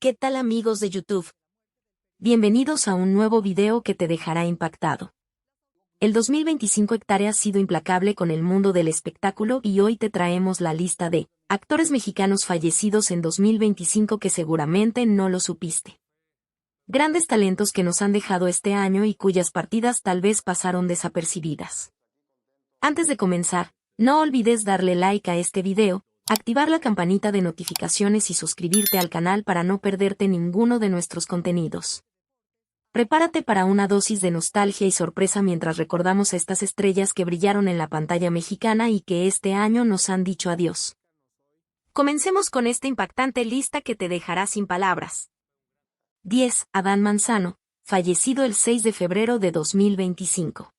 ¿Qué tal amigos de YouTube? Bienvenidos a un nuevo video que te dejará impactado. El 2025 hectárea ha sido implacable con el mundo del espectáculo y hoy te traemos la lista de actores mexicanos fallecidos en 2025 que seguramente no lo supiste. Grandes talentos que nos han dejado este año y cuyas partidas tal vez pasaron desapercibidas. Antes de comenzar, no olvides darle like a este video, activar la campanita de notificaciones y suscribirte al canal para no perderte ninguno de nuestros contenidos. Prepárate para una dosis de nostalgia y sorpresa mientras recordamos a estas estrellas que brillaron en la pantalla mexicana y que este año nos han dicho adiós. Comencemos con esta impactante lista que te dejará sin palabras. 10. Adán Manzano, fallecido el 6 de febrero de 2025.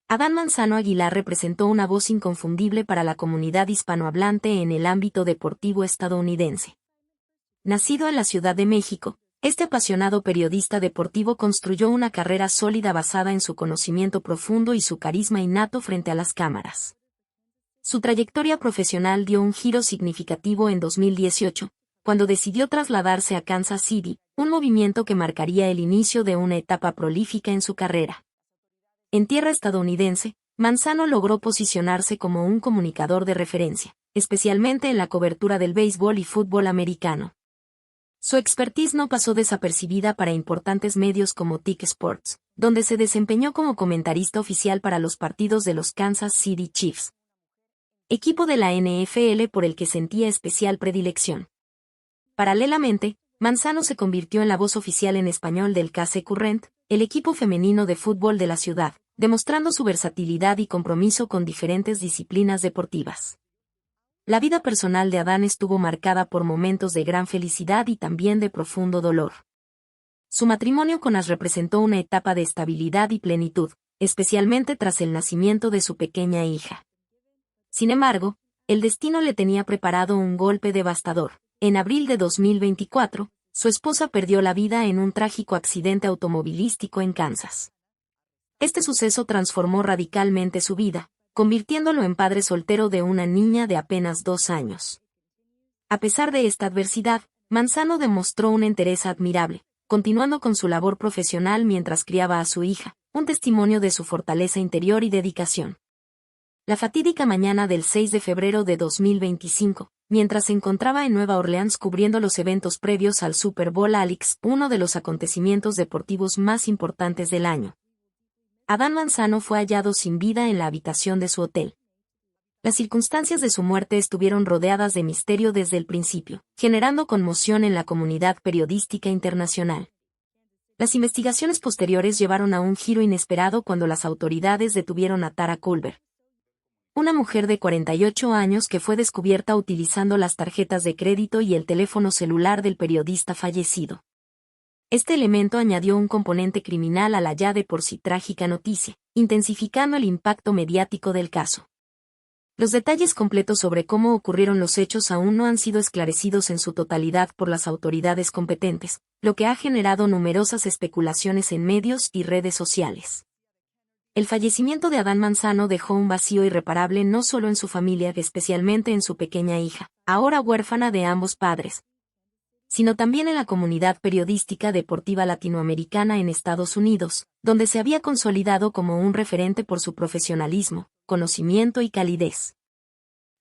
Adán Manzano Aguilar representó una voz inconfundible para la comunidad hispanohablante en el ámbito deportivo estadounidense. Nacido en la Ciudad de México, este apasionado periodista deportivo construyó una carrera sólida basada en su conocimiento profundo y su carisma innato frente a las cámaras. Su trayectoria profesional dio un giro significativo en 2018, cuando decidió trasladarse a Kansas City, un movimiento que marcaría el inicio de una etapa prolífica en su carrera. En tierra estadounidense, Manzano logró posicionarse como un comunicador de referencia, especialmente en la cobertura del béisbol y fútbol americano. Su expertise no pasó desapercibida para importantes medios como TIC Sports, donde se desempeñó como comentarista oficial para los partidos de los Kansas City Chiefs, equipo de la NFL por el que sentía especial predilección. Paralelamente, Manzano se convirtió en la voz oficial en español del KC Current, el equipo femenino de fútbol de la ciudad, demostrando su versatilidad y compromiso con diferentes disciplinas deportivas. La vida personal de Adán estuvo marcada por momentos de gran felicidad y también de profundo dolor. Su matrimonio con As representó una etapa de estabilidad y plenitud, especialmente tras el nacimiento de su pequeña hija. Sin embargo, el destino le tenía preparado un golpe devastador. En abril de 2024, su esposa perdió la vida en un trágico accidente automovilístico en Kansas. Este suceso transformó radicalmente su vida, convirtiéndolo en padre soltero de una niña de apenas 2 años. A pesar de esta adversidad, Manzano demostró una entereza admirable, continuando con su labor profesional mientras criaba a su hija, un testimonio de su fortaleza interior y dedicación. La fatídica mañana del 6 de febrero de 2025, mientras se encontraba en Nueva Orleans cubriendo los eventos previos al Super Bowl Alex, uno de los acontecimientos deportivos más importantes del año, Adán Manzano fue hallado sin vida en la habitación de su hotel. Las circunstancias de su muerte estuvieron rodeadas de misterio desde el principio, generando conmoción en la comunidad periodística internacional. Las investigaciones posteriores llevaron a un giro inesperado cuando las autoridades detuvieron a Tara Culver, una mujer de 48 años que fue descubierta utilizando las tarjetas de crédito y el teléfono celular del periodista fallecido. Este elemento añadió un componente criminal a la ya de por sí trágica noticia, intensificando el impacto mediático del caso. Los detalles completos sobre cómo ocurrieron los hechos aún no han sido esclarecidos en su totalidad por las autoridades competentes, lo que ha generado numerosas especulaciones en medios y redes sociales. El fallecimiento de Adán Manzano dejó un vacío irreparable no solo en su familia, especialmente en su pequeña hija, ahora huérfana de ambos padres, sino también en la comunidad periodística deportiva latinoamericana en Estados Unidos, donde se había consolidado como un referente por su profesionalismo, conocimiento y calidez.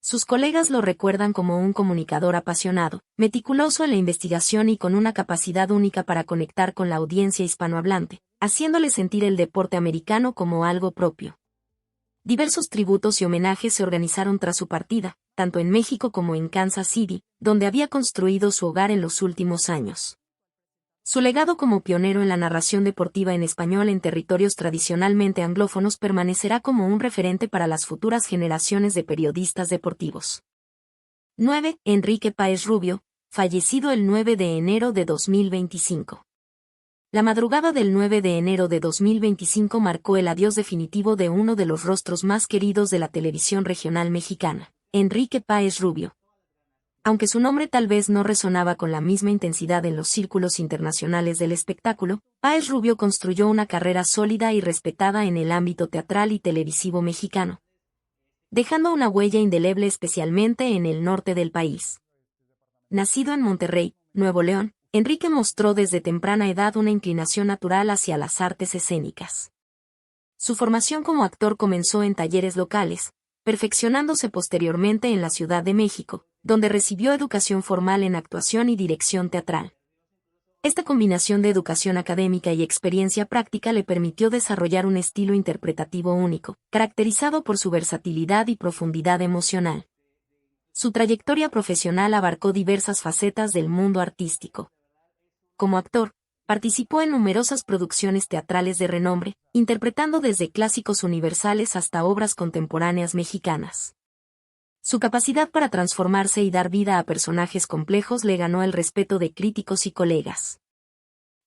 Sus colegas lo recuerdan como un comunicador apasionado, meticuloso en la investigación y con una capacidad única para conectar con la audiencia hispanohablante, haciéndole sentir el deporte americano como algo propio. Diversos tributos y homenajes se organizaron tras su partida, tanto en México como en Kansas City, donde había construido su hogar en los últimos años. Su legado como pionero en la narración deportiva en español en territorios tradicionalmente anglófonos permanecerá como un referente para las futuras generaciones de periodistas deportivos. 9. Enrique Páez Rubio, fallecido el 9 de enero de 2025. La madrugada del 9 de enero de 2025 marcó el adiós definitivo de uno de los rostros más queridos de la televisión regional mexicana, Enrique Páez Rubio. Aunque su nombre tal vez no resonaba con la misma intensidad en los círculos internacionales del espectáculo, Páez Rubio construyó una carrera sólida y respetada en el ámbito teatral y televisivo mexicano, dejando una huella indeleble especialmente en el norte del país. Nacido en Monterrey, Nuevo León, Enrique mostró desde temprana edad una inclinación natural hacia las artes escénicas. Su formación como actor comenzó en talleres locales, perfeccionándose posteriormente en la Ciudad de México, donde recibió educación formal en actuación y dirección teatral. Esta combinación de educación académica y experiencia práctica le permitió desarrollar un estilo interpretativo único, caracterizado por su versatilidad y profundidad emocional. Su trayectoria profesional abarcó diversas facetas del mundo artístico. Como actor, participó en numerosas producciones teatrales de renombre, interpretando desde clásicos universales hasta obras contemporáneas mexicanas. Su capacidad para transformarse y dar vida a personajes complejos le ganó el respeto de críticos y colegas.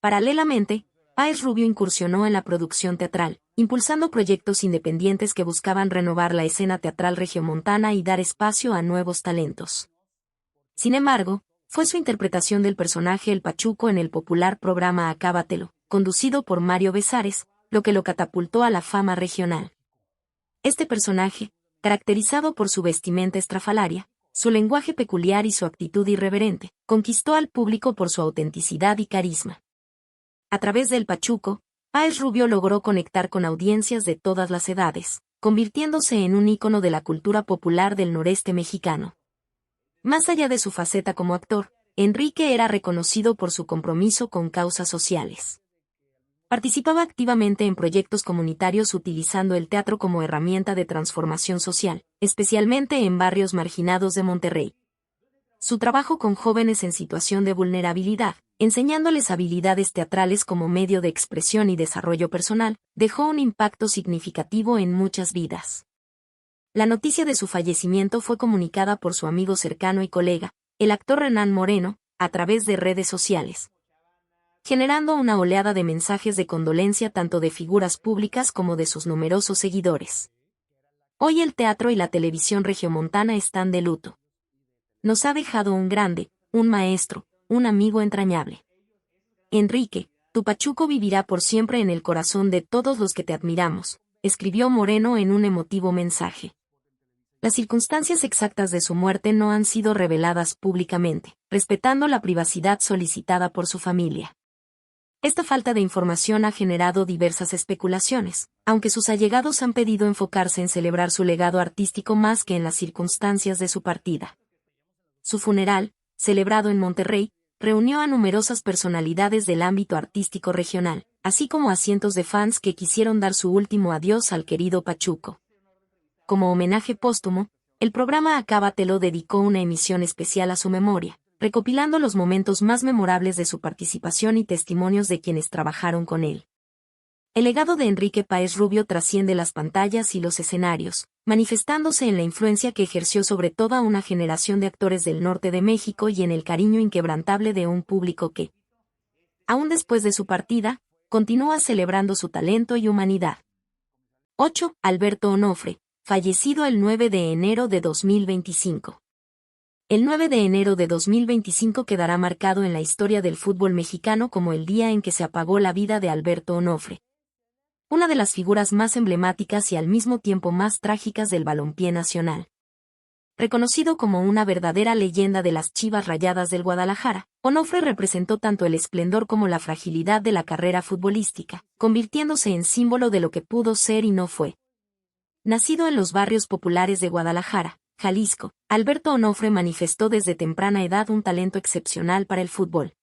Paralelamente, Páez Rubio incursionó en la producción teatral, impulsando proyectos independientes que buscaban renovar la escena teatral regiomontana y dar espacio a nuevos talentos. Sin embargo, fue su interpretación del personaje El Pachuco en el popular programa Acábatelo, conducido por Mario Besares, lo que lo catapultó a la fama regional. Este personaje, caracterizado por su vestimenta estrafalaria, su lenguaje peculiar y su actitud irreverente, conquistó al público por su autenticidad y carisma. A través del Pachuco, Páez Rubio logró conectar con audiencias de todas las edades, convirtiéndose en un ícono de la cultura popular del noreste mexicano. Más allá de su faceta como actor, Enrique era reconocido por su compromiso con causas sociales. Participaba activamente en proyectos comunitarios utilizando el teatro como herramienta de transformación social, especialmente en barrios marginados de Monterrey. Su trabajo con jóvenes en situación de vulnerabilidad, enseñándoles habilidades teatrales como medio de expresión y desarrollo personal, dejó un impacto significativo en muchas vidas. La noticia de su fallecimiento fue comunicada por su amigo cercano y colega, el actor Hernán Moreno, a través de redes sociales, generando una oleada de mensajes de condolencia tanto de figuras públicas como de sus numerosos seguidores. Hoy el teatro y la televisión regiomontana están de luto. Nos ha dejado un grande, un maestro, un amigo entrañable. Enrique, tu Pachuco vivirá por siempre en el corazón de todos los que te admiramos, escribió Moreno en un emotivo mensaje. Las circunstancias exactas de su muerte no han sido reveladas públicamente, respetando la privacidad solicitada por su familia. Esta falta de información ha generado diversas especulaciones, aunque sus allegados han pedido enfocarse en celebrar su legado artístico más que en las circunstancias de su partida. Su funeral, celebrado en Monterrey, reunió a numerosas personalidades del ámbito artístico regional, así como a cientos de fans que quisieron dar su último adiós al querido Pachuco. Como homenaje póstumo, el programa Acábatelo dedicó una emisión especial a su memoria, recopilando los momentos más memorables de su participación y testimonios de quienes trabajaron con él. El legado de Enrique Páez Rubio trasciende las pantallas y los escenarios, manifestándose en la influencia que ejerció sobre toda una generación de actores del norte de México y en el cariño inquebrantable de un público que, aún después de su partida, continúa celebrando su talento y humanidad. 8. Alberto Onofre, fallecido el 9 de enero de 2025. El 9 de enero de 2025 quedará marcado en la historia del fútbol mexicano como el día en que se apagó la vida de Alberto Onofre, una de las figuras más emblemáticas y al mismo tiempo más trágicas del balompié nacional. Reconocido como una verdadera leyenda de las Chivas Rayadas del Guadalajara, Onofre representó tanto el esplendor como la fragilidad de la carrera futbolística, convirtiéndose en símbolo de lo que pudo ser y no fue. Nacido en los barrios populares de Guadalajara, Jalisco, Alberto Onofre manifestó desde temprana edad un talento excepcional para el fútbol.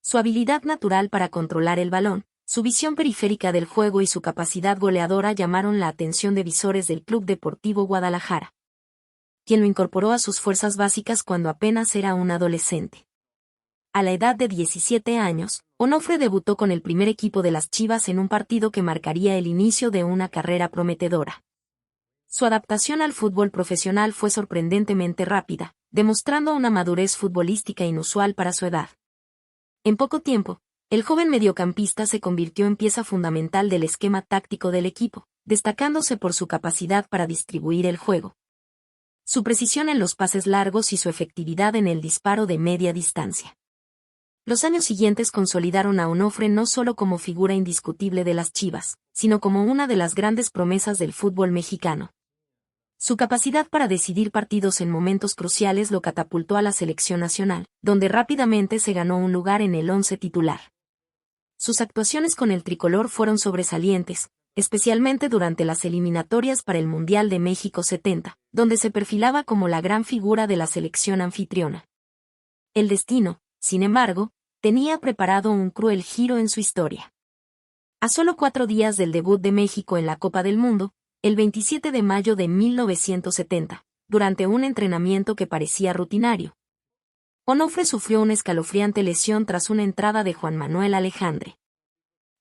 Su habilidad natural para controlar el balón, su visión periférica del juego y su capacidad goleadora llamaron la atención de visores del Club Deportivo Guadalajara, quien lo incorporó a sus fuerzas básicas cuando apenas era un adolescente. A la edad de 17 años, Onofre debutó con el primer equipo de las Chivas en un partido que marcaría el inicio de una carrera prometedora. Su adaptación al fútbol profesional fue sorprendentemente rápida, demostrando una madurez futbolística inusual para su edad. En poco tiempo, el joven mediocampista se convirtió en pieza fundamental del esquema táctico del equipo, destacándose por su capacidad para distribuir el juego, su precisión en los pases largos y su efectividad en el disparo de media distancia. Los años siguientes consolidaron a Onofre no solo como figura indiscutible de las Chivas, sino como una de las grandes promesas del fútbol mexicano. Su capacidad para decidir partidos en momentos cruciales lo catapultó a la selección nacional, donde rápidamente se ganó un lugar en el once titular. Sus actuaciones con el tricolor fueron sobresalientes, especialmente durante las eliminatorias para el Mundial de México 70, donde se perfilaba como la gran figura de la selección anfitriona. El destino, sin embargo, tenía preparado un cruel giro en su historia. A solo 4 días del debut de México en la Copa del Mundo, el 27 de mayo de 1970, durante un entrenamiento que parecía rutinario, Onofre sufrió una escalofriante lesión tras una entrada de Juan Manuel Alejandre.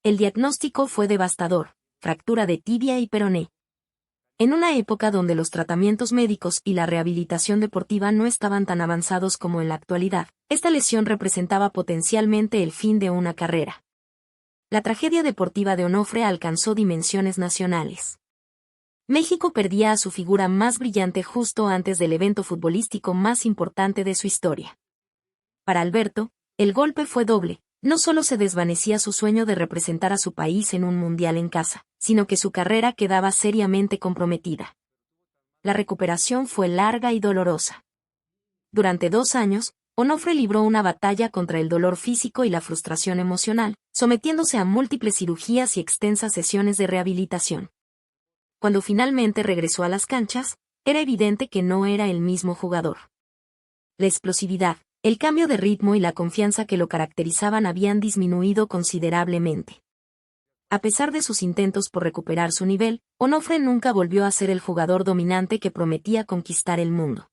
El diagnóstico fue devastador: fractura de tibia y peroné. En una época donde los tratamientos médicos y la rehabilitación deportiva no estaban tan avanzados como en la actualidad, esta lesión representaba potencialmente el fin de una carrera. La tragedia deportiva de Onofre alcanzó dimensiones nacionales. México perdía a su figura más brillante justo antes del evento futbolístico más importante de su historia. Para Alberto, el golpe fue doble: no solo se desvanecía su sueño de representar a su país en un mundial en casa, sino que su carrera quedaba seriamente comprometida. La recuperación fue larga y dolorosa. Durante 2 años, Onofre libró una batalla contra el dolor físico y la frustración emocional, sometiéndose a múltiples cirugías y extensas sesiones de rehabilitación. Cuando finalmente regresó a las canchas, era evidente que no era el mismo jugador. La explosividad, el cambio de ritmo y la confianza que lo caracterizaban habían disminuido considerablemente. A pesar de sus intentos por recuperar su nivel, Onofre nunca volvió a ser el jugador dominante que prometía conquistar el mundo.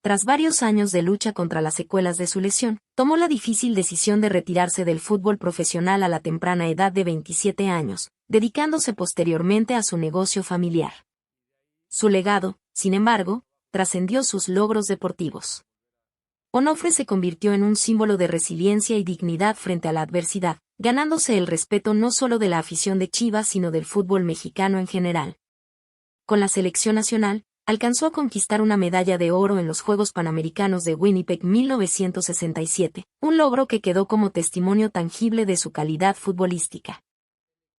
Tras varios años de lucha contra las secuelas de su lesión, tomó la difícil decisión de retirarse del fútbol profesional a la temprana edad de 27 años, dedicándose posteriormente a su negocio familiar. Su legado, sin embargo, trascendió sus logros deportivos. Onofre se convirtió en un símbolo de resiliencia y dignidad frente a la adversidad, ganándose el respeto no solo de la afición de Chivas sino del fútbol mexicano en general. Con la selección nacional, alcanzó a conquistar una medalla de oro en los Juegos Panamericanos de Winnipeg 1967, un logro que quedó como testimonio tangible de su calidad futbolística.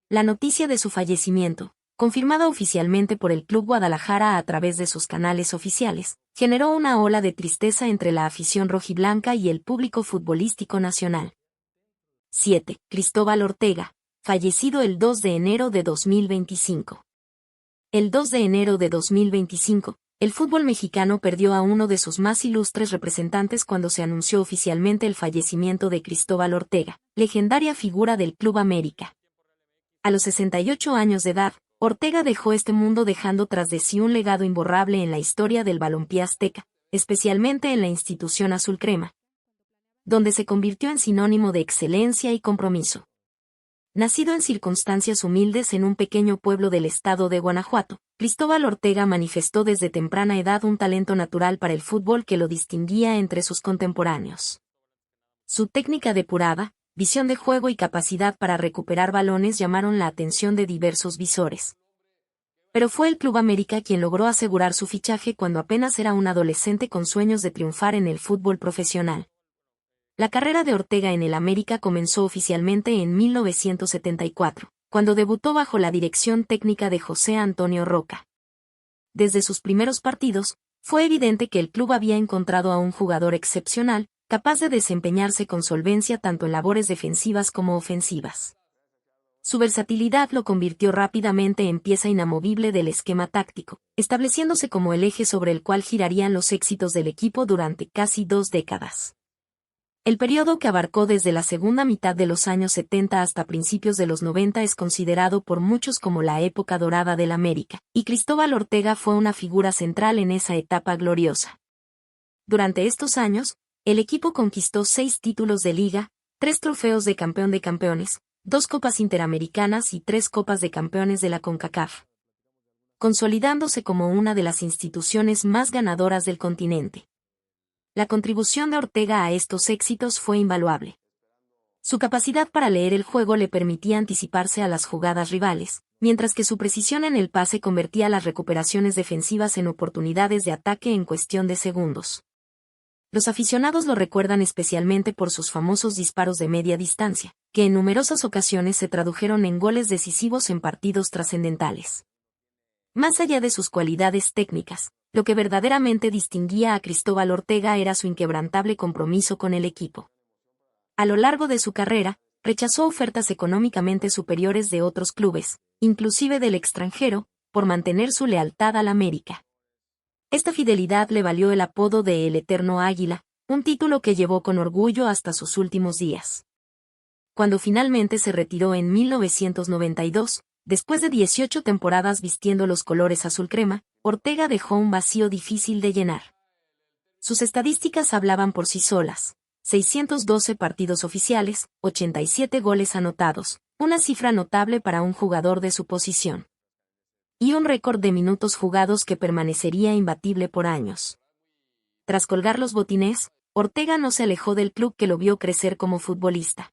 La noticia de su fallecimiento, confirmada oficialmente por el Club Guadalajara a través de sus canales oficiales, generó una ola de tristeza entre la afición rojiblanca y el público futbolístico nacional. 7. Cristóbal Ortega, fallecido el 2 de enero de 2025. El 2 de enero de 2025, el fútbol mexicano perdió a uno de sus más ilustres representantes cuando se anunció oficialmente el fallecimiento de Cristóbal Ortega, legendaria figura del Club América. A los 68 años de edad, Ortega dejó este mundo dejando tras de sí un legado imborrable en la historia del balompié azteca, especialmente en la institución azulcrema, donde se convirtió en sinónimo de excelencia y compromiso. Nacido en circunstancias humildes en un pequeño pueblo del estado de Guanajuato, Cristóbal Ortega manifestó desde temprana edad un talento natural para el fútbol que lo distinguía entre sus contemporáneos. Su técnica depurada, visión de juego y capacidad para recuperar balones llamaron la atención de diversos visores. Pero fue el Club América quien logró asegurar su fichaje cuando apenas era un adolescente con sueños de triunfar en el fútbol profesional. La carrera de Ortega en el América comenzó oficialmente en 1974, cuando debutó bajo la dirección técnica de José Antonio Roca. Desde sus primeros partidos, fue evidente que el club había encontrado a un jugador excepcional, capaz de desempeñarse con solvencia tanto en labores defensivas como ofensivas. Su versatilidad lo convirtió rápidamente en pieza inamovible del esquema táctico, estableciéndose como el eje sobre el cual girarían los éxitos del equipo durante casi 2 décadas. El periodo que abarcó desde la segunda mitad de los años 70 hasta principios de los 90 es considerado por muchos como la época dorada del América, y Cristóbal Ortega fue una figura central en esa etapa gloriosa. Durante estos años, el equipo conquistó 6 títulos de liga, 3 trofeos de campeón de campeones, 2 copas interamericanas y 3 copas de campeones de la CONCACAF, consolidándose como una de las instituciones más ganadoras del continente. La contribución de Ortega a estos éxitos fue invaluable. Su capacidad para leer el juego le permitía anticiparse a las jugadas rivales, mientras que su precisión en el pase convertía las recuperaciones defensivas en oportunidades de ataque en cuestión de segundos. Los aficionados lo recuerdan especialmente por sus famosos disparos de media distancia, que en numerosas ocasiones se tradujeron en goles decisivos en partidos trascendentales. Más allá de sus cualidades técnicas, lo que verdaderamente distinguía a Cristóbal Ortega era su inquebrantable compromiso con el equipo. A lo largo de su carrera, rechazó ofertas económicamente superiores de otros clubes, inclusive del extranjero, por mantener su lealtad al América. Esta fidelidad le valió el apodo de El Eterno Águila, un título que llevó con orgullo hasta sus últimos días. Cuando finalmente se retiró en 1992, después de 18 temporadas vistiendo los colores azul crema, Ortega dejó un vacío difícil de llenar. Sus estadísticas hablaban por sí solas: 612 partidos oficiales, 87 goles anotados, una cifra notable para un jugador de su posición. Y un récord de minutos jugados que permanecería imbatible por años. Tras colgar los botines, Ortega no se alejó del club que lo vio crecer como futbolista.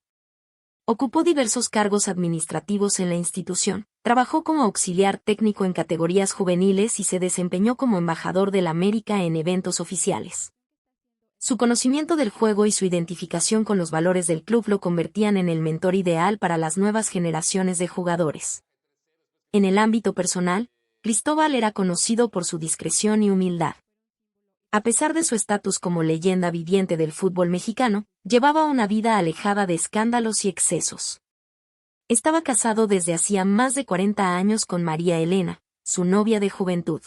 Ocupó diversos cargos administrativos en la institución, trabajó como auxiliar técnico en categorías juveniles y se desempeñó como embajador del América en eventos oficiales. Su conocimiento del juego y su identificación con los valores del club lo convertían en el mentor ideal para las nuevas generaciones de jugadores. En el ámbito personal, Cristóbal era conocido por su discreción y humildad. A pesar de su estatus como leyenda viviente del fútbol mexicano, llevaba una vida alejada de escándalos y excesos. Estaba casado desde hacía más de 40 años con María Elena, su novia de juventud.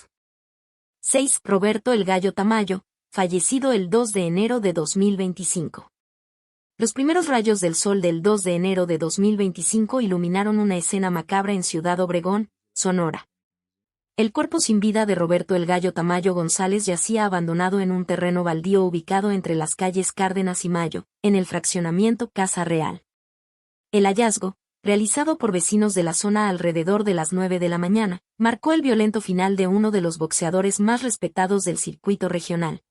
6. Roberto El Gallo Tamayo, fallecido el 2 de enero de 2025. Los primeros rayos del sol del 2 de enero de 2025 iluminaron una escena macabra en Ciudad Obregón, Sonora. El cuerpo sin vida de Roberto El Gallo Tamayo González yacía abandonado en un terreno baldío ubicado entre las calles Cárdenas y Mayo, en el fraccionamiento Casa Real. El hallazgo, realizado por vecinos de la zona alrededor de las 9 de la mañana, marcó el violento final de uno de los boxeadores más respetados del circuito regional,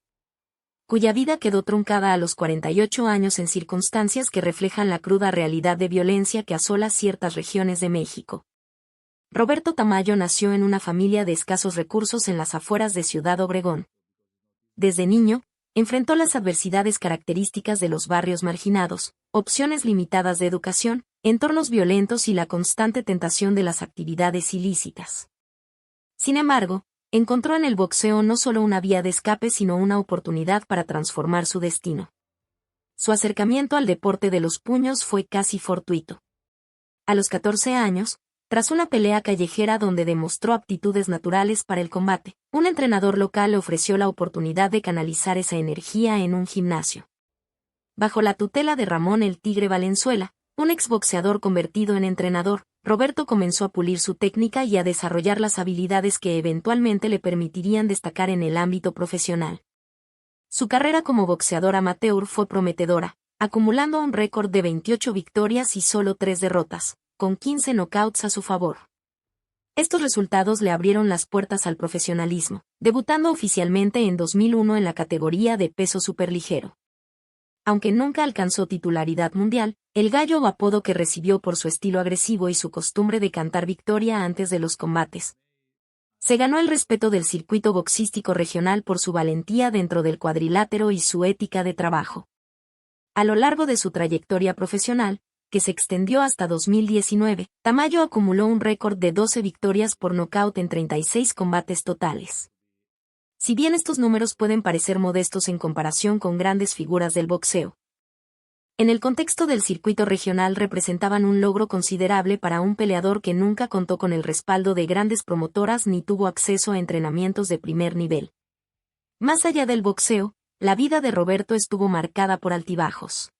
cuya vida quedó truncada a los 48 años en circunstancias que reflejan la cruda realidad de violencia que asola ciertas regiones de México. Roberto Tamayo nació en una familia de escasos recursos en las afueras de Ciudad Obregón. Desde niño, enfrentó las adversidades características de los barrios marginados, opciones limitadas de educación, entornos violentos y la constante tentación de las actividades ilícitas. Sin embargo, encontró en el boxeo no solo una vía de escape sino una oportunidad para transformar su destino. Su acercamiento al deporte de los puños fue casi fortuito. A los 14 años, tras una pelea callejera donde demostró aptitudes naturales para el combate, un entrenador local le ofreció la oportunidad de canalizar esa energía en un gimnasio. Bajo la tutela de Ramón el Tigre Valenzuela, un exboxeador convertido en entrenador, Roberto comenzó a pulir su técnica y a desarrollar las habilidades que eventualmente le permitirían destacar en el ámbito profesional. Su carrera como boxeador amateur fue prometedora, acumulando un récord de 28 victorias y solo 3 derrotas, con 15 knockouts a su favor. Estos resultados le abrieron las puertas al profesionalismo, debutando oficialmente en 2001 en la categoría de peso superligero. Aunque nunca alcanzó titularidad mundial, el gallo apodo que recibió por su estilo agresivo y su costumbre de cantar victoria antes de los combates. Se ganó el respeto del circuito boxístico regional por su valentía dentro del cuadrilátero y su ética de trabajo. A lo largo de su trayectoria profesional, que se extendió hasta 2019, Tamayo acumuló un récord de 12 victorias por nocaut en 36 combates totales. Si bien estos números pueden parecer modestos en comparación con grandes figuras del boxeo, en el contexto del circuito regional representaban un logro considerable para un peleador que nunca contó con el respaldo de grandes promotoras ni tuvo acceso a entrenamientos de primer nivel. Más allá del boxeo, la vida de Roberto estuvo marcada por altibajos.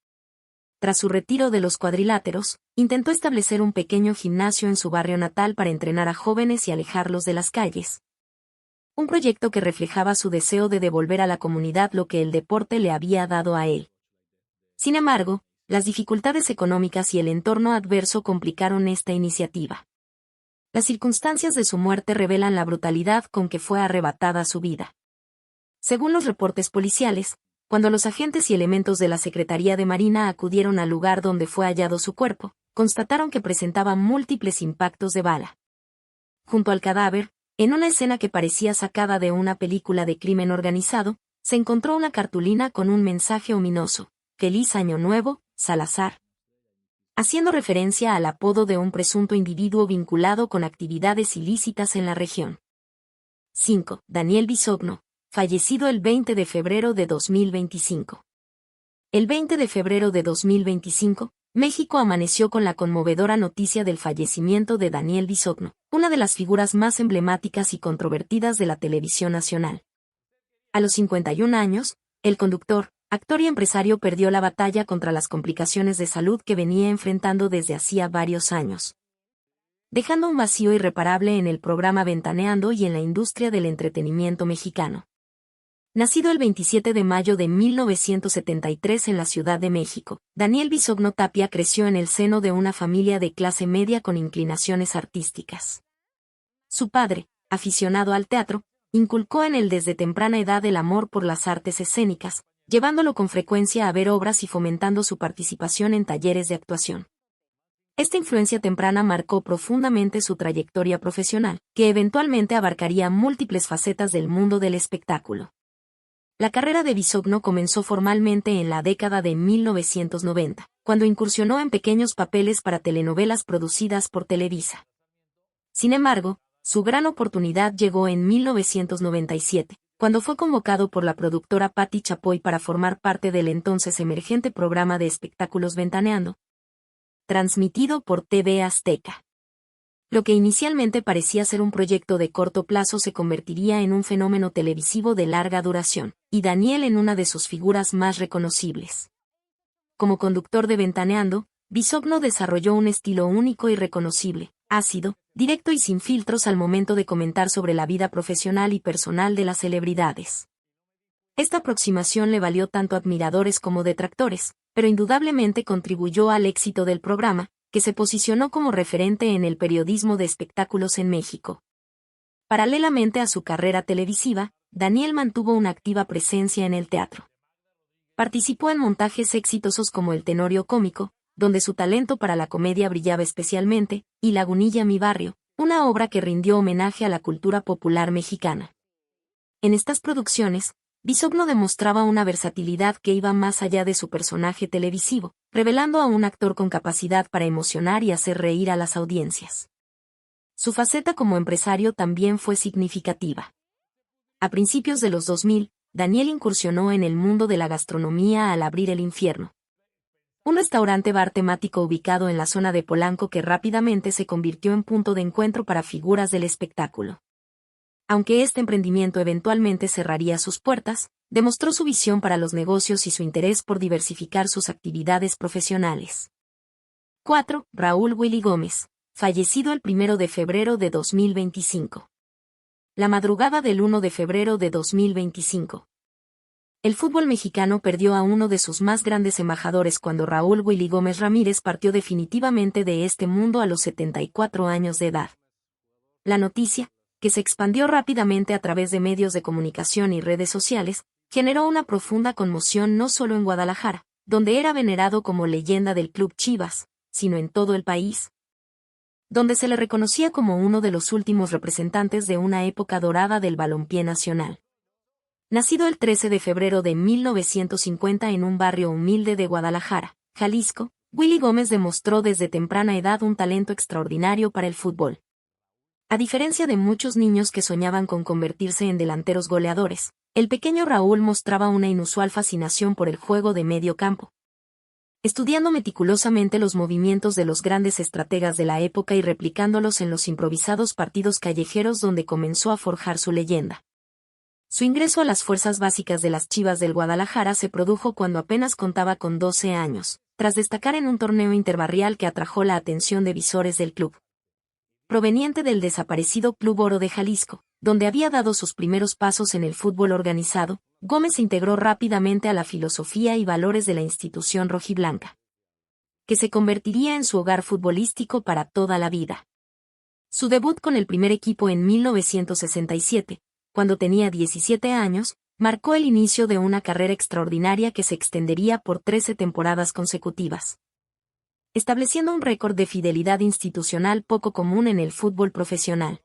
Tras su retiro de los cuadriláteros, intentó establecer un pequeño gimnasio en su barrio natal para entrenar a jóvenes y alejarlos de las calles. Un proyecto que reflejaba su deseo de devolver a la comunidad lo que el deporte le había dado a él. Sin embargo, las dificultades económicas y el entorno adverso complicaron esta iniciativa. Las circunstancias de su muerte revelan la brutalidad con que fue arrebatada su vida. Según los reportes policiales, cuando los agentes y elementos de la Secretaría de Marina acudieron al lugar donde fue hallado su cuerpo, constataron que presentaba múltiples impactos de bala. Junto al cadáver, en una escena que parecía sacada de una película de crimen organizado, se encontró una cartulina con un mensaje ominoso: Feliz Año Nuevo, Salazar, haciendo referencia al apodo de un presunto individuo vinculado con actividades ilícitas en la región. 5. Daniel Bisogno, fallecido el 20 de febrero de 2025. El 20 de febrero de 2025, México amaneció con la conmovedora noticia del fallecimiento de Daniel Bisogno, una de las figuras más emblemáticas y controvertidas de la televisión nacional. A los 51 años, el conductor, actor y empresario perdió la batalla contra las complicaciones de salud que venía enfrentando desde hacía varios años, dejando un vacío irreparable en el programa Ventaneando y en la industria del entretenimiento mexicano. Nacido el 27 de mayo de 1973 en la Ciudad de México, Daniel Bisogno Tapia creció en el seno de una familia de clase media con inclinaciones artísticas. Su padre, aficionado al teatro, inculcó en él desde temprana edad el amor por las artes escénicas, llevándolo con frecuencia a ver obras y fomentando su participación en talleres de actuación. Esta influencia temprana marcó profundamente su trayectoria profesional, que eventualmente abarcaría múltiples facetas del mundo del espectáculo. La carrera de Bisogno comenzó formalmente en la década de 1990, cuando incursionó en pequeños papeles para telenovelas producidas por Televisa. Sin embargo, su gran oportunidad llegó en 1997, cuando fue convocado por la productora Patti Chapoy para formar parte del entonces emergente programa de espectáculos Ventaneando, transmitido por TV Azteca. Lo que inicialmente parecía ser un proyecto de corto plazo se convertiría en un fenómeno televisivo de larga duración, y Daniel en una de sus figuras más reconocibles. Como conductor de Ventaneando, Bisogno desarrolló un estilo único y reconocible, ácido, directo y sin filtros al momento de comentar sobre la vida profesional y personal de las celebridades. Esta aproximación le valió tanto admiradores como detractores, pero indudablemente contribuyó al éxito del programa, que se posicionó como referente en el periodismo de espectáculos en México. Paralelamente a su carrera televisiva, Daniel mantuvo una activa presencia en el teatro. Participó en montajes exitosos como El Tenorio Cómico, donde su talento para la comedia brillaba especialmente, y Lagunilla mi barrio, una obra que rindió homenaje a la cultura popular mexicana. En estas producciones, Bisogno demostraba una versatilidad que iba más allá de su personaje televisivo, revelando a un actor con capacidad para emocionar y hacer reír a las audiencias. Su faceta como empresario también fue significativa. A principios de los 2000, Daniel incursionó en el mundo de la gastronomía al abrir El Infierno, un restaurante-bar temático ubicado en la zona de Polanco que rápidamente se convirtió en punto de encuentro para figuras del espectáculo. Aunque este emprendimiento eventualmente cerraría sus puertas, demostró su visión para los negocios y su interés por diversificar sus actividades profesionales. 4. Raúl Willy Gómez, fallecido el 1 de febrero de 2025. La madrugada del 1 de febrero de 2025. El fútbol mexicano perdió a uno de sus más grandes embajadores cuando Raúl Willy Gómez Ramírez partió definitivamente de este mundo a los 74 años de edad. La noticia, que se expandió rápidamente a través de medios de comunicación y redes sociales, generó una profunda conmoción no solo en Guadalajara, donde era venerado como leyenda del Club Chivas, sino en todo el país, donde se le reconocía como uno de los últimos representantes de una época dorada del balompié nacional. Nacido el 13 de febrero de 1950 en un barrio humilde de Guadalajara, Jalisco, Willy Gómez demostró desde temprana edad un talento extraordinario para el fútbol. A diferencia de muchos niños que soñaban con convertirse en delanteros goleadores, el pequeño Raúl mostraba una inusual fascinación por el juego de medio campo. Estudiando meticulosamente los movimientos de los grandes estrategas de la época y replicándolos en los improvisados partidos callejeros donde comenzó a forjar su leyenda. Su ingreso a las fuerzas básicas de las Chivas del Guadalajara se produjo cuando apenas contaba con 12 años, tras destacar en un torneo interbarrial que atrajo la atención de visores del club. Proveniente del desaparecido Club Oro de Jalisco, donde había dado sus primeros pasos en el fútbol organizado, Gómez se integró rápidamente a la filosofía y valores de la institución rojiblanca, que se convertiría en su hogar futbolístico para toda la vida. Su debut con el primer equipo en 1967, cuando tenía 17 años, marcó el inicio de una carrera extraordinaria que se extendería por 13 temporadas consecutivas, estableciendo un récord de fidelidad institucional poco común en el fútbol profesional.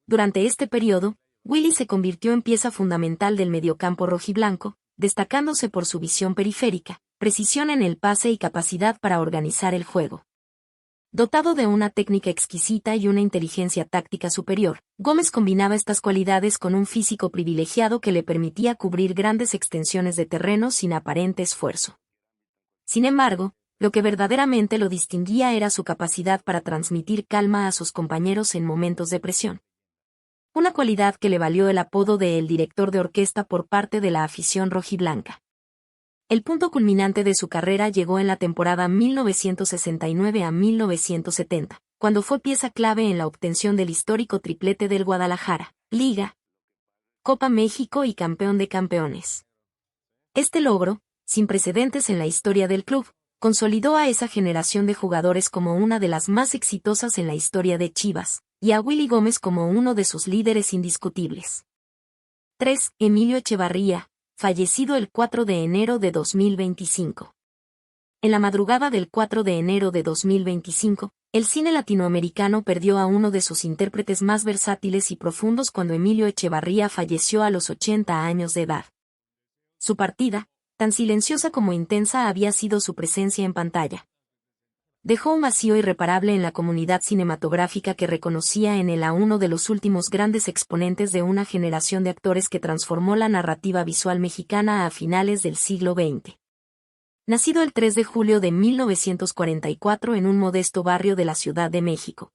Durante este periodo, Willy se convirtió en pieza fundamental del mediocampo rojiblanco, destacándose por su visión periférica, precisión en el pase y capacidad para organizar el juego. Dotado de una técnica exquisita y una inteligencia táctica superior, Gómez combinaba estas cualidades con un físico privilegiado que le permitía cubrir grandes extensiones de terreno sin aparente esfuerzo. Sin embargo, lo que verdaderamente lo distinguía era su capacidad para transmitir calma a sus compañeros en momentos de presión. Una cualidad que le valió el apodo de "el director de orquesta" por parte de la afición rojiblanca. El punto culminante de su carrera llegó en la temporada 1969 a 1970, cuando fue pieza clave en la obtención del histórico triplete del Guadalajara, Liga, Copa México y Campeón de Campeones. Este logro, sin precedentes en la historia del club, consolidó a esa generación de jugadores como una de las más exitosas en la historia de Chivas, y a Willy Gómez como uno de sus líderes indiscutibles. 3. Emilio Echevarría, fallecido el 4 de enero de 2025. En la madrugada del 4 de enero de 2025, el cine latinoamericano perdió a uno de sus intérpretes más versátiles y profundos cuando Emilio Echevarría falleció a los 80 años de edad. Su partida, tan silenciosa como intensa había sido su presencia en pantalla. Dejó un vacío irreparable en la comunidad cinematográfica que reconocía en él a uno de los últimos grandes exponentes de una generación de actores que transformó la narrativa visual mexicana a finales del siglo XX. Nacido el 3 de julio de 1944 en un modesto barrio de la Ciudad de México,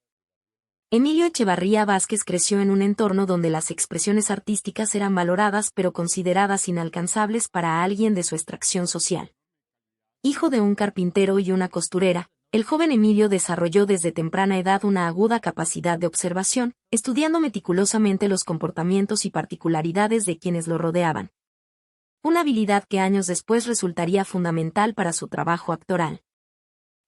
Emilio Echevarría Vázquez creció en un entorno donde las expresiones artísticas eran valoradas pero consideradas inalcanzables para alguien de su extracción social. Hijo de un carpintero y una costurera, el joven Emilio desarrolló desde temprana edad una aguda capacidad de observación, estudiando meticulosamente los comportamientos y particularidades de quienes lo rodeaban. Una habilidad que años después resultaría fundamental para su trabajo actoral.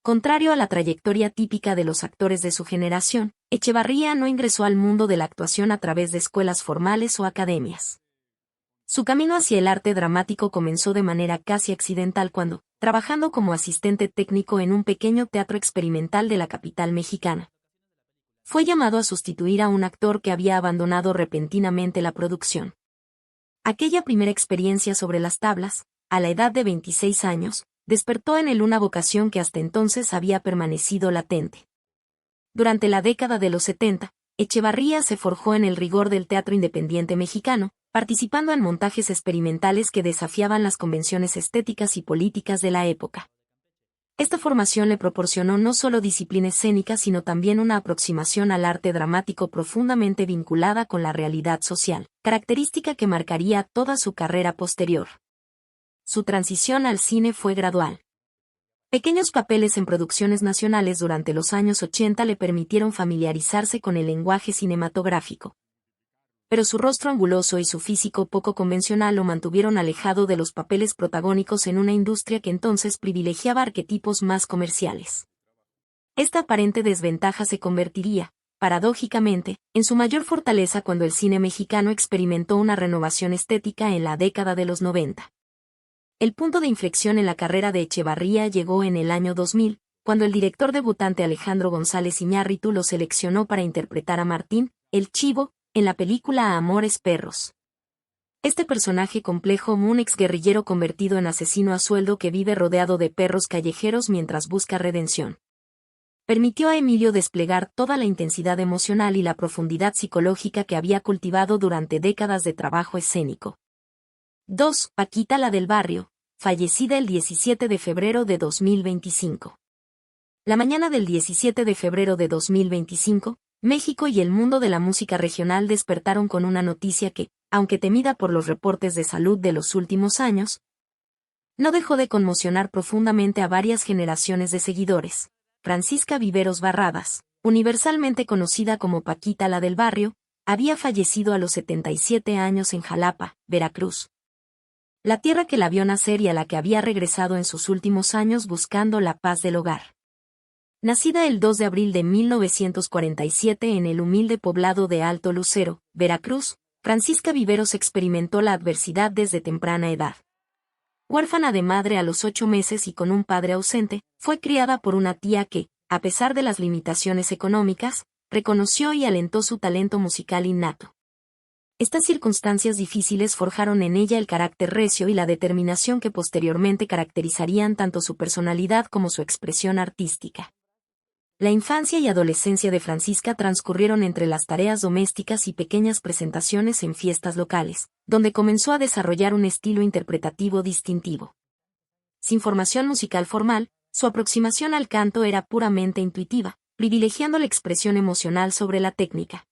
Contrario a la trayectoria típica de los actores de su generación, Echevarría no ingresó al mundo de la actuación a través de escuelas formales o academias. Su camino hacia el arte dramático comenzó de manera casi accidental cuando, trabajando como asistente técnico en un pequeño teatro experimental de la capital mexicana, fue llamado a sustituir a un actor que había abandonado repentinamente la producción. Aquella primera experiencia sobre las tablas, a la edad de 26 años, despertó en él una vocación que hasta entonces había permanecido latente. Durante la década de los 70, Echevarría se forjó en el rigor del teatro independiente mexicano, participando en montajes experimentales que desafiaban las convenciones estéticas y políticas de la época. Esta formación le proporcionó no solo disciplina escénica sino también una aproximación al arte dramático profundamente vinculada con la realidad social, característica que marcaría toda su carrera posterior. Su transición al cine fue gradual. Pequeños papeles en producciones nacionales durante los años 80 le permitieron familiarizarse con el lenguaje cinematográfico. Pero su rostro anguloso y su físico poco convencional lo mantuvieron alejado de los papeles protagónicos en una industria que entonces privilegiaba arquetipos más comerciales. Esta aparente desventaja se convertiría, paradójicamente, en su mayor fortaleza cuando el cine mexicano experimentó una renovación estética en la década de los 90. El punto de inflexión en la carrera de Echevarría llegó en el año 2000, cuando el director debutante Alejandro González Iñárritu lo seleccionó para interpretar a Martín, el Chivo, en la película Amores Perros. Este personaje complejo, un exguerrillero convertido en asesino a sueldo que vive rodeado de perros callejeros mientras busca redención, permitió a Emilio desplegar toda la intensidad emocional y la profundidad psicológica que había cultivado durante décadas de trabajo escénico. 2. Paquita la del barrio, fallecida el 17 de febrero de 2025. La mañana del 17 de febrero de 2025, México y el mundo de la música regional despertaron con una noticia que, aunque temida por los reportes de salud de los últimos años, no dejó de conmocionar profundamente a varias generaciones de seguidores. Francisca Viveros Barradas, universalmente conocida como Paquita la del barrio, había fallecido a los 77 años en Jalapa, Veracruz, la tierra que la vio nacer y a la que había regresado en sus últimos años buscando la paz del hogar. Nacida el 2 de abril de 1947 en el humilde poblado de Alto Lucero, Veracruz, Francisca Viveros experimentó la adversidad desde temprana edad. Huérfana de madre a los 8 meses y con un padre ausente, fue criada por una tía que, a pesar de las limitaciones económicas, reconoció y alentó su talento musical innato. Estas circunstancias difíciles forjaron en ella el carácter recio y la determinación que posteriormente caracterizarían tanto su personalidad como su expresión artística. La infancia y adolescencia de Francisca transcurrieron entre las tareas domésticas y pequeñas presentaciones en fiestas locales, donde comenzó a desarrollar un estilo interpretativo distintivo. Sin formación musical formal, su aproximación al canto era puramente intuitiva, privilegiando la expresión emocional sobre la técnica.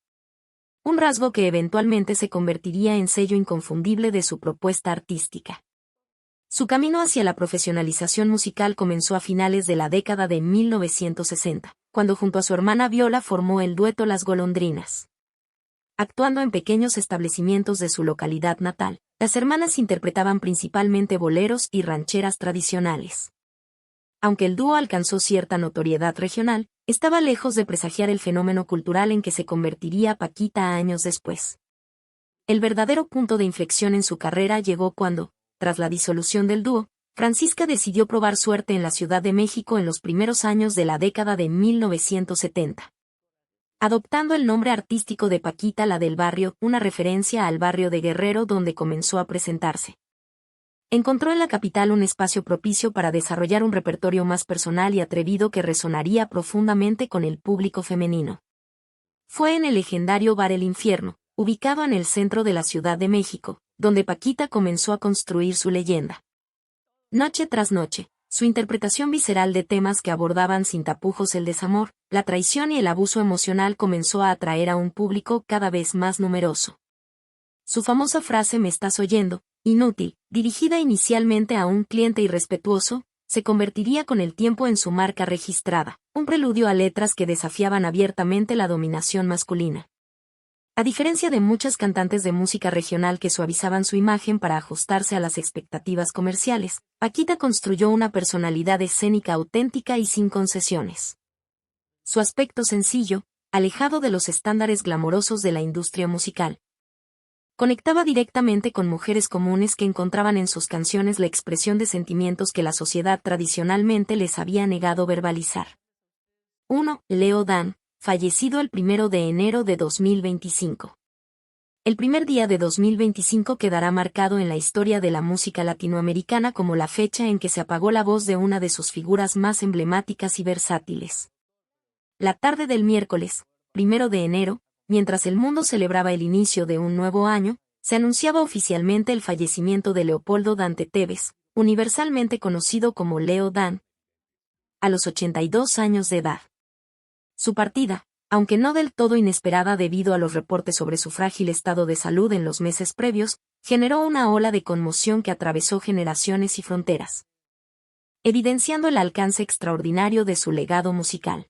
Un rasgo que eventualmente se convertiría en sello inconfundible de su propuesta artística. Su camino hacia la profesionalización musical comenzó a finales de la década de 1960, cuando junto a su hermana Viola formó el dueto Las Golondrinas. Actuando en pequeños establecimientos de su localidad natal, las hermanas interpretaban principalmente boleros y rancheras tradicionales. Aunque el dúo alcanzó cierta notoriedad regional, estaba lejos de presagiar el fenómeno cultural en que se convertiría Paquita años después. El verdadero punto de inflexión en su carrera llegó cuando, tras la disolución del dúo, Francisca decidió probar suerte en la Ciudad de México en los primeros años de la década de 1970. Adoptando el nombre artístico de Paquita la del Barrio, una referencia al barrio de Guerrero donde comenzó a presentarse. Encontró en la capital un espacio propicio para desarrollar un repertorio más personal y atrevido que resonaría profundamente con el público femenino. Fue en el legendario Bar El Infierno, ubicado en el centro de la Ciudad de México, donde Paquita comenzó a construir su leyenda. Noche tras noche, su interpretación visceral de temas que abordaban sin tapujos el desamor, la traición y el abuso emocional comenzó a atraer a un público cada vez más numeroso. Su famosa frase "¿Me estás oyendo?", inútil, dirigida inicialmente a un cliente irrespetuoso, se convertiría con el tiempo en su marca registrada, un preludio a letras que desafiaban abiertamente la dominación masculina. A diferencia de muchas cantantes de música regional que suavizaban su imagen para ajustarse a las expectativas comerciales, Paquita construyó una personalidad escénica auténtica y sin concesiones. Su aspecto sencillo, alejado de los estándares glamorosos de la industria musical, conectaba directamente con mujeres comunes que encontraban en sus canciones la expresión de sentimientos que la sociedad tradicionalmente les había negado verbalizar. 1. Leo Dan, fallecido el 1 de enero de 2025. El primer día de 2025 quedará marcado en la historia de la música latinoamericana como la fecha en que se apagó la voz de una de sus figuras más emblemáticas y versátiles. La tarde del miércoles, 1 de enero, mientras el mundo celebraba el inicio de un nuevo año, se anunciaba oficialmente el fallecimiento de Leopoldo Dante Tevez, universalmente conocido como Leo Dan, a los 82 años de edad. Su partida, aunque no del todo inesperada debido a los reportes sobre su frágil estado de salud en los meses previos, generó una ola de conmoción que atravesó generaciones y fronteras, evidenciando el alcance extraordinario de su legado musical.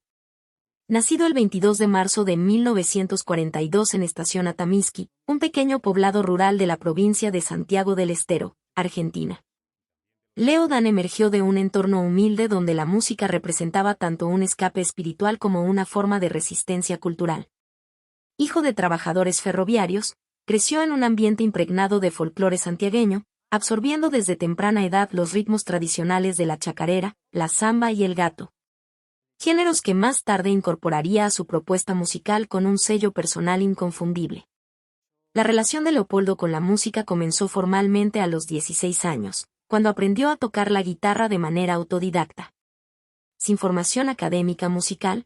Nacido el 22 de marzo de 1942 en Estación Atamisqui, un pequeño poblado rural de la provincia de Santiago del Estero, Argentina. Leo Dan emergió de un entorno humilde donde la música representaba tanto un escape espiritual como una forma de resistencia cultural. Hijo de trabajadores ferroviarios, creció en un ambiente impregnado de folclore santiagueño, absorbiendo desde temprana edad los ritmos tradicionales de la chacarera, la samba y el gato. Géneros que más tarde incorporaría a su propuesta musical con un sello personal inconfundible. La relación de Leopoldo con la música comenzó formalmente a los 16 años, cuando aprendió a tocar la guitarra de manera autodidacta. Sin formación académica musical,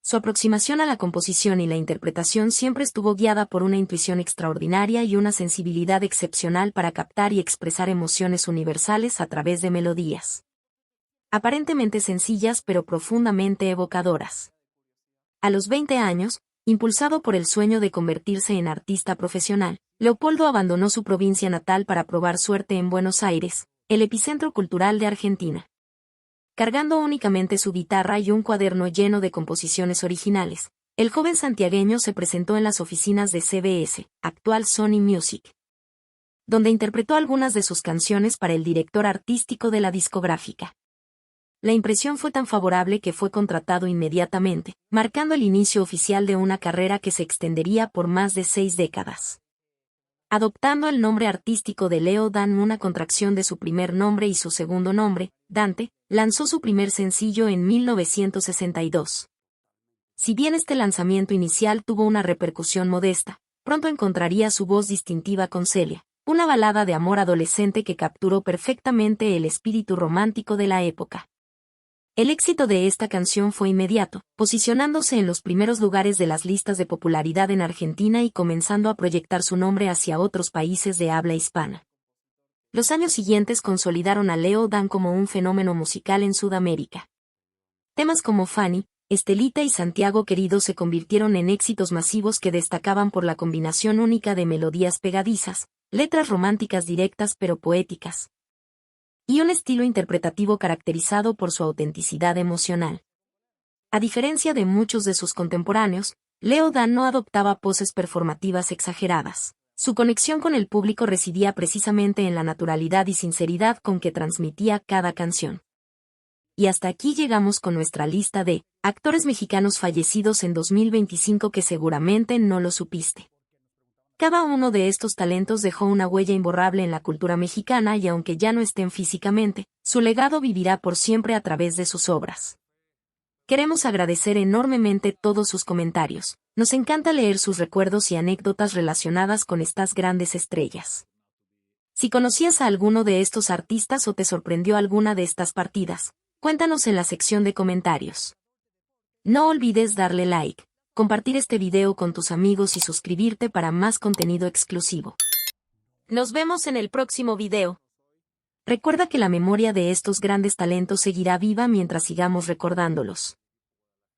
su aproximación a la composición y la interpretación siempre estuvo guiada por una intuición extraordinaria y una sensibilidad excepcional para captar y expresar emociones universales a través de melodías aparentemente sencillas pero profundamente evocadoras. A los 20 años, impulsado por el sueño de convertirse en artista profesional, Leopoldo abandonó su provincia natal para probar suerte en Buenos Aires, el epicentro cultural de Argentina. Cargando únicamente su guitarra y un cuaderno lleno de composiciones originales, el joven santiagueño se presentó en las oficinas de CBS, actual Sony Music, donde interpretó algunas de sus canciones para el director artístico de la discográfica. La impresión fue tan favorable que fue contratado inmediatamente, marcando el inicio oficial de una carrera que se extendería por más de 6 décadas. Adoptando el nombre artístico de Leo Dan, una contracción de su primer nombre y su segundo nombre, Dante, lanzó su primer sencillo en 1962. Si bien este lanzamiento inicial tuvo una repercusión modesta, pronto encontraría su voz distintiva con Celia, una balada de amor adolescente que capturó perfectamente el espíritu romántico de la época. El éxito de esta canción fue inmediato, posicionándose en los primeros lugares de las listas de popularidad en Argentina y comenzando a proyectar su nombre hacia otros países de habla hispana. Los años siguientes consolidaron a Leo Dan como un fenómeno musical en Sudamérica. Temas como Fanny, Estelita y Santiago Querido se convirtieron en éxitos masivos que destacaban por la combinación única de melodías pegadizas, letras románticas directas pero poéticas, y un estilo interpretativo caracterizado por su autenticidad emocional. A diferencia de muchos de sus contemporáneos, Leo Dan no adoptaba poses performativas exageradas. Su conexión con el público residía precisamente en la naturalidad y sinceridad con que transmitía cada canción. Y hasta aquí llegamos con nuestra lista de actores mexicanos fallecidos en 2025 que seguramente no lo supiste. Cada uno de estos talentos dejó una huella imborrable en la cultura mexicana y aunque ya no estén físicamente, su legado vivirá por siempre a través de sus obras. Queremos agradecer enormemente todos sus comentarios. Nos encanta leer sus recuerdos y anécdotas relacionadas con estas grandes estrellas. Si conocías a alguno de estos artistas o te sorprendió alguna de estas partidas, cuéntanos en la sección de comentarios. No olvides darle like, compartir este video con tus amigos y suscribirte para más contenido exclusivo. Nos vemos en el próximo video. Recuerda que la memoria de estos grandes talentos seguirá viva mientras sigamos recordándolos.